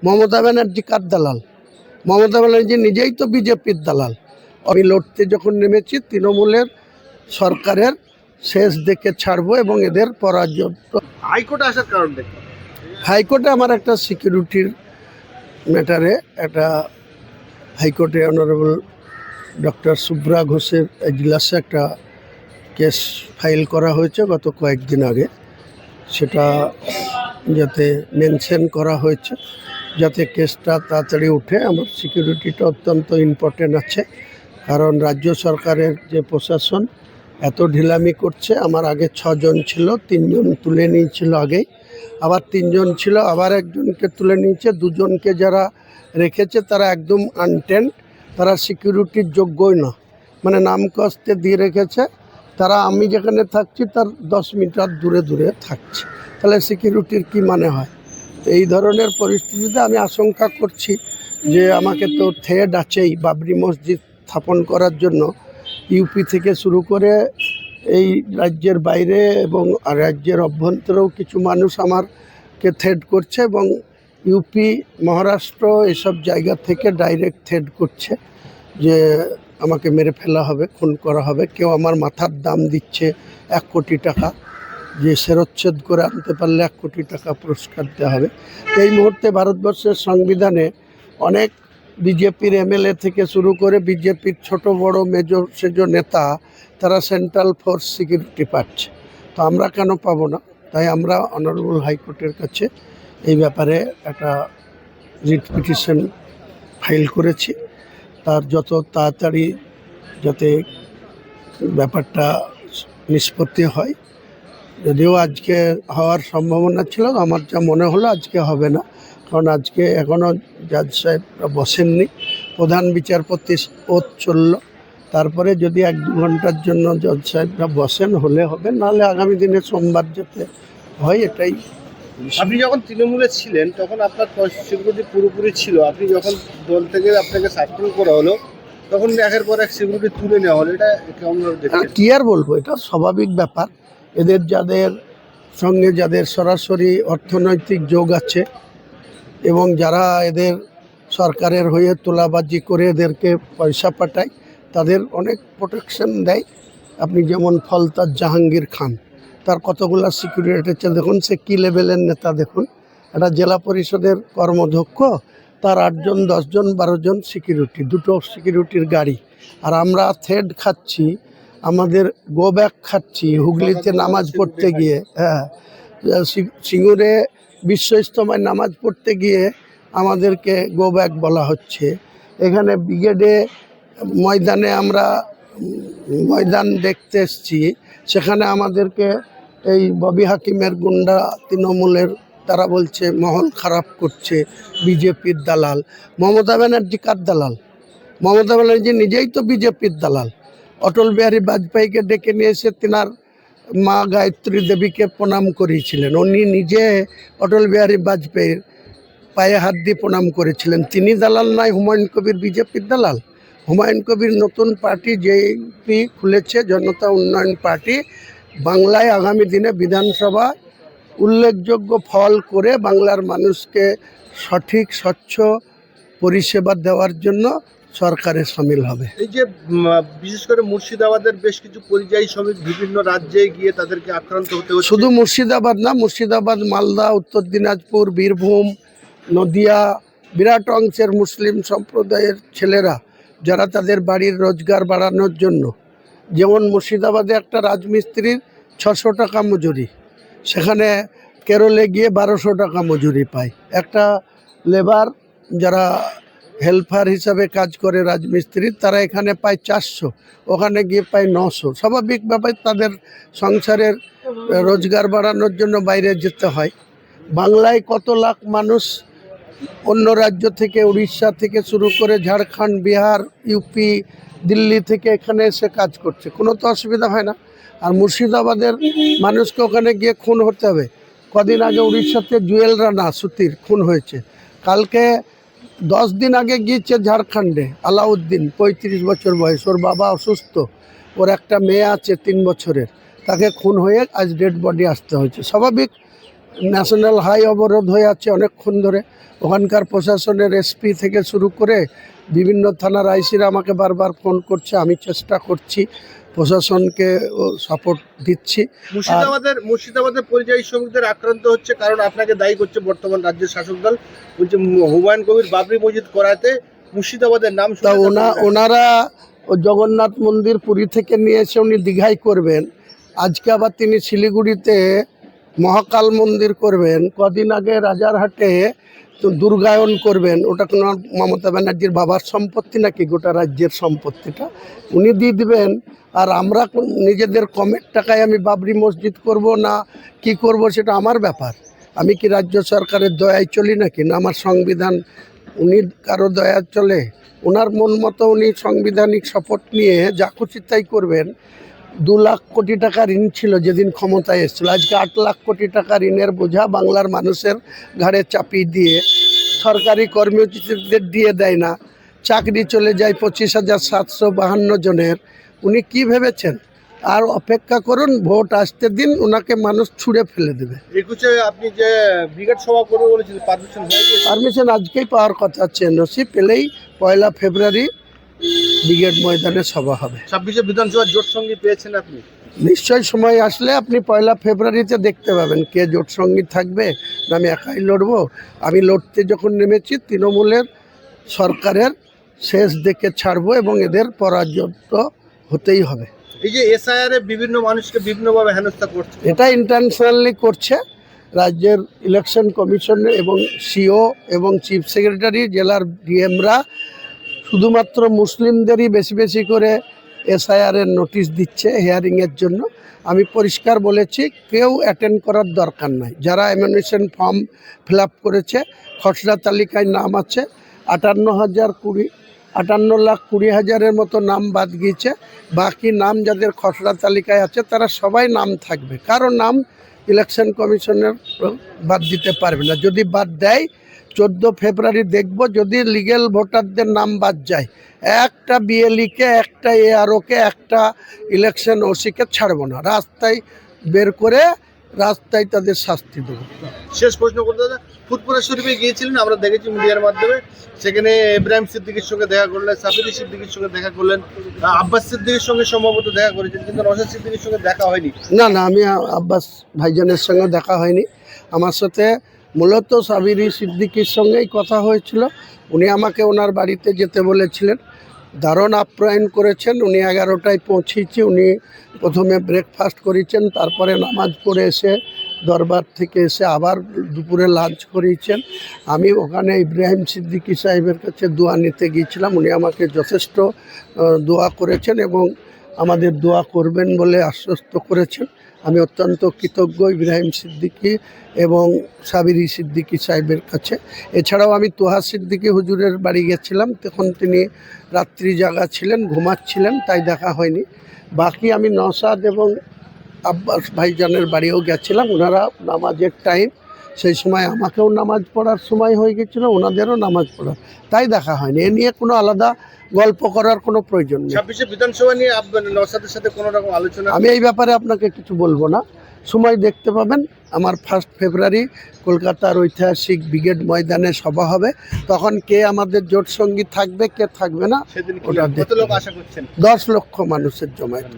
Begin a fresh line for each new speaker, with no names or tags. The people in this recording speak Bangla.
মমতা ব্যানার্জি কার দালাল? মমতা ব্যানার্জি নিজেই তো বিজেপির দালাল। আমি লড়তে যখন নেমেছি তৃণমূলের সরকারের শেষ দেখে ছাড়বো এবং এদের পরাজয়।
হাইকোর্টে আসার কারণ দেখি
হাইকোর্টে আমার একটা সিকিউরিটির ম্যাটারে একটা হাইকোর্টে অনারেবল ডক্টর সুব্রা ঘোষের এজলাসে একটা কেস ফাইল করা হয়েছে গত কয়েকদিন আগে। সেটা যাতে মেনশন করা হয়েছে যাতে কেসটা তাড়াতাড়ি উঠে। আমার সিকিউরিটিটা অত্যন্ত ইম্পর্টেন্ট আছে, কারণ রাজ্য সরকারের যে প্রশাসন এত ঢিলামি করছে। আমার আগে 6 জন ছিল, 3 জন তুলে নিয়েছিল আগেই, আবার 3 জন ছিল, আবার একজনকে তুলে নিয়েছে। 2 জনকে যারা রেখেছে তারা একদম আনটেন্ড, তারা সিকিউরিটির যোগ্যই না, মানে নাম কষ্টে দিয়ে রেখেছে। তারা আমি যেখানে থাকছি তার 10 মিটার দূরে দূরে থাকছে, তাহলে সিকিউরিটির কি মানে হয়? তো এই ধরনের পরিস্থিতিতে আমি আশঙ্কা করছি যে আমাকে তো থ্রেড আছেই বাবরি মসজিদ স্থাপন করার জন্য। ইউপি থেকে শুরু করে এই রাজ্যের বাইরে এবং রাজ্যের অভ্যন্তরেও কিছু মানুষ আমারকে থ্রেড করছে, এবং ইউপি, মহারাষ্ট্র এসব জায়গা থেকে ডাইরেক্ট থ্রেড করছে যে আমাকে মেরে ফেলা হবে, খুন করা হবে। কেউ আমার মাথার দাম দিচ্ছে 1 কোটি টাকা, যে শিরচ্ছেদ করে আনতে পারলে 1 কোটি টাকা পুরস্কার দেওয়া হবে। তো এই মুহূর্তে ভারতবর্ষের সংবিধানে অনেক বিজেপির এমএলএ থেকে শুরু করে বিজেপির ছোট বড় মেজর সেজো নেতা তারা সেন্ট্রাল ফোর্স সিকিউরিটি পাচ্ছে। তো আমরা কেন পাবো না? তাই আমরা অনারেবল হাইকোর্টের কাছে এই ব্যাপারে একটা রিট পিটিশন ফাইল করেছি। তার যত তাড়াতাড়ি যাতে ব্যাপারটা নিষ্পত্তি হয়। যদিও আজকে হওয়ার সম্ভাবনা ছিল, আমার যা মনে হলো আজকে হবে না, কারণ আজকে এখনও জাজ সাহেবরা বসেননি। প্রধান বিচারপতি ওথ চলল, তারপরে যদি 1-2 ঘন্টার জন্য জজ সাহেবরা বসেন হলে হবে, নাহলে আগামী দিনে সোমবার যেতে হয় এটাই।
আপনি যখন তৃণমূলে ছিলেন তখন আপনার সিকিউরিটি পুরোপুরি ছিল। আপনি যখন দল থেকে আপনাকে সাসপেন্ড করা হলো তখন একের পর এক সিকিউরিটি তুলে নেওয়া হলো, এটা কেমন দেখছেন?
কি আর বলবো, এটা স্বাভাবিক ব্যাপার। এদের যাদের সঙ্গে যাদের সরাসরি অর্থনৈতিক যোগ আছে এবং যারা এদের সরকারের হয়ে তোলাবাজি করে এদেরকে পয়সা পাঠায়, তাদের অনেক প্রোটেকশন দেয়। আপনি যেমন ফলতাজ জাহাঙ্গীর খান, তার কতগুলো সিকিউরিটি আছে দেখুন, সে কী লেভেলের নেতা দেখুন। একটা জেলা পরিষদের কর্মধ্যক্ষ, তার 8 জন 10 জন 12 জন সিকিউরিটি, 2টো সিকিউরিটির গাড়ি। আর আমরা থ্রেড খাচ্ছি, আমাদের গো ব্যাক খাচ্ছি হুগলিতে নামাজ পড়তে গিয়ে। হ্যাঁ, সিঙ্গুরে বিশ্ব ইজতেমায় নামাজ পড়তে গিয়ে আমাদেরকে গো ব্যাক বলা হচ্ছে। এখানে ব্রিগেডে ময়দানে আমরা ময়দান দেখতে এসছি, সেখানে আমাদেরকে এই ববি হাকিমের গুন্ডা তৃণমূলের তারা বলছে মহল খারাপ করছে, বিজেপির দালাল। মমতা ব্যানার্জি কার দালাল? মমতা ব্যানার্জি নিজেই তো বিজেপির দালাল। অটল বিহারী বাজপেয়ীকে ডেকে নিয়ে এসে তিনার মা গায়ত্রী দেবীকে প্রণাম করিয়েছিলেন। উনি নিজে অটল বিহারী বাজপেয়ীর পায়ে হাত দিয়ে প্রণাম করেছিলেন। তিনি দালাল নয়, হুমায়ুন কবির বিজেপির দালাল? হুমায়ুন কবির নতুন পার্টি জেপি খুলেছে, জনতা উন্নয়ন পার্টি। বাংলায় আগামী দিনে বিধানসভা উল্লেখযোগ্য ফল করে বাংলার মানুষকে সঠিক স্বচ্ছ পরিষেবা দেওয়ার জন্য সরকারে সামিল হবে।
এই যে বিশেষ করে মুর্শিদাবাদের বেশ কিছু পরিযায়ী শ্রমিক বিভিন্ন রাজ্যে গিয়ে তাদেরকে আক্রান্ত হতে হচ্ছে।
শুধু মুর্শিদাবাদ না, মুর্শিদাবাদ, মালদা, উত্তর দিনাজপুর, বীরভূম, নদিয়া, বিরাট অংশের মুসলিম সম্প্রদায়ের ছেলেরা যারা তাদের বাড়ির রোজগার বাড়ানোর জন্য, যেমন মুর্শিদাবাদে একটা রাজমিস্ত্রির 600 টাকা মজুরি, সেখানে কেরলে গিয়ে 1200 টাকা মজুরি পায়। একটা লেবার যারা হেল্পার হিসাবে কাজ করে রাজমিস্ত্রির, তারা এখানে পায় 400, ওখানে গিয়ে পায় 900। স্বাভাবিকভাবে তাদের সংসারের রোজগার বাড়ানোর জন্য বাইরে যেতে হয়। বাংলায় কত লাখ মানুষ অন্য রাজ্য থেকে, উড়িষ্যা থেকে শুরু করে ঝাড়খণ্ড, বিহার, ইউপি, দিল্লি থেকে এখানে এসে কাজ করছে, কোনো তো অসুবিধা হয় না। আর মুর্শিদাবাদের মানুষকে ওখানে গিয়ে খুন হতে হবে? কদিন আগে উড়িষ্যাতে জুয়েল রানা সুতির খুন হয়েছে। কালকে 10 দিন আগে গিয়েছে ঝাড়খণ্ডে আলাউদ্দিন, 35 বছর বয়স, ওর বাবা অসুস্থ, ওর একটা মেয়ে আছে 3 বছরের, তাকে খুন হয়ে আজ ডেড বডি আসতে হয়েছে। স্বাভাবিক ন্যাশনাল হাই অবরোধ হয়ে আছে অনেকক্ষণ ধরে। ওখানকার প্রশাসনের এসপি থেকে শুরু করে বিভিন্ন থানার আইসিরা আমাকে বারবার ফোন করছে, আমি চেষ্টা করছি, প্রশাসনকে সাপোর্ট দিচ্ছি।
মুর্শিদাবাদের পরিযায়ী শ্রমিকদের আক্রান্ত হচ্ছে, কারণ আপনাকে দায়ী করছে বর্তমান রাজ্যের শাসক দল, বলছে হুমায়ুন কবির বাবরি মসজিদ করাতে মুর্শিদাবাদের নাম
তা ওনারা জগন্নাথ মন্দির পুরী থেকে নিয়ে এসে উনি দীঘায় করবেন, আজকে আবার তিনি শিলিগুড়িতে মহাকাল মন্দির করবেন, কদিন আগে রাজারহাটে তো দুর্গায়ন করবেন। ওটা কোনো মমতা ব্যানার্জির বাবার সম্পত্তি নাকি গোটা রাজ্যের সম্পত্তিটা উনি দিয়ে দিবেন, আর আমরা নিজেদের কমের টাকায় আমি বাবরি মসজিদ করব না কি করব সেটা আমার ব্যাপার। আমি কি রাজ্য সরকারের দয়ায় চলি নাকি, না আমার সংবিধান উনি কারো দয়া চলে? ওনার মন মতো উনি সাংবিধানিক শপথ নিয়ে যা খুশি তাই করবেন। 2 লাখ কোটি টাকা ঋণ ছিল যেদিন ক্ষমতায় এসেছিল, আজকে 8 লাখ কোটি টাকা ঋণের বোঝা বাংলার মানুষের ঘাড়ে চাপিয়ে দিয়ে সরকারি কর্মচারীদের দিয়ে দেয় না, চাকরি চলে যায় 25,752 জনের। উনি কি ভেবেছেন? আর অপেক্ষা করুন, ভোট আসতে দিন, ওনাকে মানুষ ছুঁড়ে ফেলে দেবে।
21-এ আপনি যে ব্রিগেড সভা করবে বলেছিলেন, পারমিশন হয়ে গেছে?
পারমিশন আজকেই পাওয়ার কথা আছে, এনওসি পেলেই 1 ফেব্রুয়ারি ব্রিগেড ময়দানে সভা হবে।
26-এ বিধানসভার জোট সঙ্গী পেয়েছেন আপনি?
নিশ্চয় সময় আসলে আপনি 1 ফেব্রুয়ারিতে দেখতে পাবেন কে জোট সঙ্গী থাকবে না আমি একাই লড়বো। আমি লড়তে যখন নেমেছি তৃণমূলের সরকারের শেষ দেখে ছাড়বো এবং এদের পরাজিত হতেই হবে।
এই যে এসআইআর এ বিভিন্ন মানুষকে বিভিন্নভাবে হেনস্থা করছে,
এটা ইন্টারন্যাশনালি করছে রাজ্যের ইলেকশন কমিশন এবং সিও এবং চিফ সেক্রেটারি, জেলার ডিএমরা শুধুমাত্র মুসলিমদেরই বেশি বেশি করে এসআইআরের নোটিশ দিচ্ছে হিয়ারিংয়ের জন্য। আমি পরিষ্কার বলেছি কেউ অ্যাটেন্ড করার দরকার নাই। যারা এমিনেশন ফর্ম ফিল আপ করেছে খসড়া তালিকায় নাম আছে, 58,20,000 মতো নাম বাদ গিয়েছে। বাকি নাম যাদের খসড়া তালিকায় আছে তারা সবাই নাম থাকবে, কারো নাম ইলেকশন কমিশনের বাদ দিতে পারবে না। যদি বাদ দেয় 14 ফেব্রুয়ারি দেখব, যদি লিগ্যাল ভোটারদের নাম বাদ যায়, একটা বিএলইকে, একটা এআরওকে, একটা ইলেকশন ওসিকে ছাড়বো না, রাস্তায় বের করে রাস্তায় তাদের শাস্তি দেবো।
শেষ প্রশ্ন করতে দাদা, ফুরফুরা শরীফে গিয়েছিলেন, আমরা দেখেছি মিডিয়ার মাধ্যমে, সেখানে ইব্রাহিম সিদ্দিকীর সঙ্গে দেখা করলেন, সাফিরি সিদ্দিকীর সঙ্গে দেখা করলেন, আব্বাস সিদ্দিকীর সঙ্গে সম্ভবত দেখা করেছেন, কিন্তু নওশাদ সিদ্দিকীর সঙ্গে দেখা হয়নি।
না, আমি আব্বাস ভাইজানের সঙ্গে দেখা হয়নি। আমার সাথে মূলত সাবিরি সিদ্দিকীর সঙ্গেই কথা হয়েছিল। উনি আমাকে ওনার বাড়িতে যেতে বলেছিলেন, দারুণ আপ্যায়ন করেছেন। উনি 11টায় পৌঁছেছি। উনি প্রথমে ব্রেকফাস্ট করেছেন, তারপরে নামাজ পড়ে এসে দরবার থেকে এসে আবার দুপুরে লাঞ্চ করিয়েছেন। আমি ওখানে ইব্রাহিম সিদ্দিকী সাহেবের কাছে দোয়া নিতে গিয়েছিলাম। উনি আমাকে যথেষ্ট দোয়া করেছেন এবং আমাদের দোয়া করবেন বলে আশ্বস্ত করেছেন। আমি অত্যন্ত কৃতজ্ঞ ইব্রাহিম সিদ্দিকী এবং সাবিরি সিদ্দিকী সাহেবের কাছে। এছাড়াও আমি তোহা সিদ্দিকী হুজুরের বাড়ি গেছিলাম, তখন তিনি রাত্রি জাগা ছিলেন, ঘুমাচ্ছিলেন, তাই দেখা হয়নি। বাকি আমি নওশাদ এবং আব্বাস ভাইজানের বাড়িও গেছিলাম। ওনারা নামাজের টাইম, সেই সময় আমাকেও নামাজ পড়ার সময় হয়ে গেছিলো, ওনাদেরও নামাজ পড়ার, তাই দেখা হয়নি। এ নিয়ে কোনো আলাদা গল্প করার কোনো প্রয়োজন নেই।
26-এ বিধানসভা নিয়ে নওশাদের সাথে কোনো রকম আলোচনা?
আমি এই ব্যাপারে আপনাকে কিছু বলবো না, সময় দেখতে পাবেন। আমার 1 ফেব্রুয়ারি কলকাতার ঐতিহাসিক ব্রিগেড ময়দানে সভা হবে, তখন কে আমাদের জোট সঙ্গী থাকবে কে থাকবে না
সেদিন
ওটা
কত লোক আশা করছেন?
10 লক্ষ মানুষের জমায়েত।